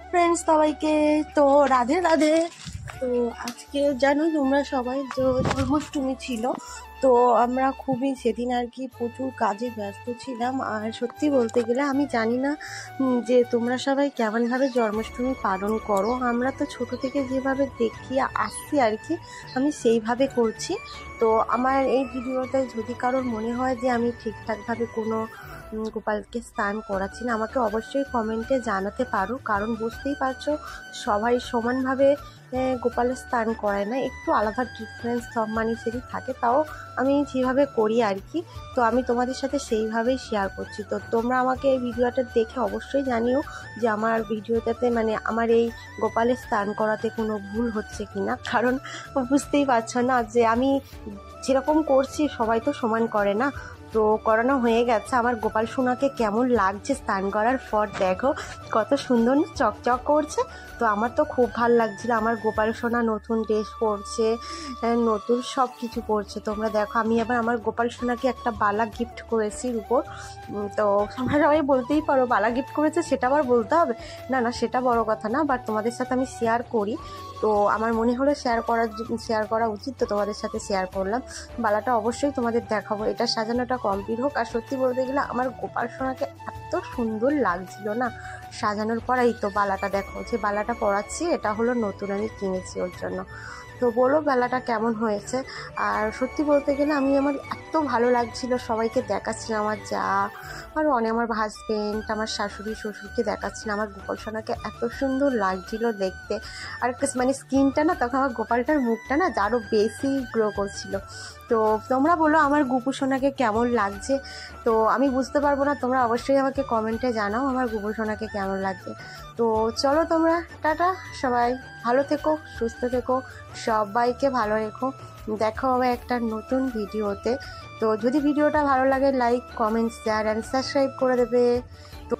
Friends সবাইকে তো রাধে রাধে। তো আজকে জানো তোমরা সবাই জন্মাষ্টমী ছিল, তো আমরা খুবই সেদিন আর কি প্রচুর কাজে ব্যস্ত ছিলাম। আর সত্যি বলতে গেলে আমি জানি না যে তোমরা সবাই কেমনভাবে জন্মাষ্টমী পালন করো। আমরা তো ছোট থেকে যেভাবে দেখি আসছি আর কি, আমি সেইভাবে করছি। তো আমার এই ভিডিওতে যদি কারোর মনে হয় যে আমি ঠিকঠাকভাবে কোনো গোপালকে স্নান করাচ্ছি না, আমাকে অবশ্যই কমেন্টে জানাতে পারো, কারণ বুঝতেই পারছো সবাই সমানভাবে গোপালের স্নান করায় না, একটু আলাদা ডিফারেন্স সব মানুষেরই থাকে। তাও আমি যেভাবে করি আর কি, তো আমি তোমাদের সাথে সেইভাবেই শেয়ার করছি। তো তোমরা আমাকে এই ভিডিওটা দেখে অবশ্যই জানিও যে আমার ভিডিওটাতে মানে আমার এই গোপালের স্নান করাতে কোনো ভুল হচ্ছে কি না, কারণ বুঝতেই পারছো না যে আমি যেরকম করছি সবাই তো সমান করে না। তো করানো হয়ে গেছে। আমার গোপাল সোনাকে কেমন লাগছে স্নান করার পর, দেখো কত সুন্দর না চকচক করছে। তো আমার তো খুব ভালো লাগছিল, আমার গোপাল সোনা নতুন ড্রেস পরছে, নতুন সব কিছু পরছে। তোমরা দেখো, আমি আবার আমার গোপাল সোনাকে একটা বালা গিফট করেছি রূপোর। তো তোমরা সবাই বলতেই পারো বালা গিফট করেছে, সেটা আবার বলতে হবে? না না, সেটা বড় কথা না, বাট তোমাদের সাথে আমি শেয়ার করি। তো আমার মনে হলো শেয়ার করা উচিত, তো তোমাদের সাথে শেয়ার করলাম। বালাটা অবশ্যই তোমাদের দেখাবো, এটা সাজানোটা কমপ্লিট হোক। আর সত্যি বলতে গেলে আমার গোপাল সোনাকে এত সুন্দর লাগছিল না সাজানোর পর। এই তো বালাটা দেখো, যে বালাটা পরাচ্ছি এটা হলো নতুন, আমি কিনেছি ওর জন্য। তো বলো বালাটা কেমন হয়েছে। আর সত্যি বলতে গেলে আমার এত ভালো লাগছিল, সবাইকে দেখাচ্ছিলাম, আমার যা আর আমার হাজবেন্ড, আমার শাশুড়ি শ্বশুরকে দেখাচ্ছিলাম আমার গোপাল সোনাকে, এত সুন্দর লাগছিল দেখতে। আর মানে স্কিনটা না, তখন আমার গোপালটার মুখটা না আরও বেশি গ্লো করছিল। তো তোমরা বলো আমার গুপু সোনাকে কেমন লাগছে। তো আমি বুঝতে পারবো না, তোমরা অবশ্যই আমাকে কমেন্টে জানাও আমার গুপু সোনাকে কেমন লাগছে। তো চলো তোমরা টাটা, সবাই ভালো থেকো, সুস্থ থেকো, সবাইকে ভালো রেখো। দেখা হবে একটা নতুন ভিডিওতে। তো যদি ভিডিওটা ভালো লাগে like comment share and subscribe করে দেবে। তো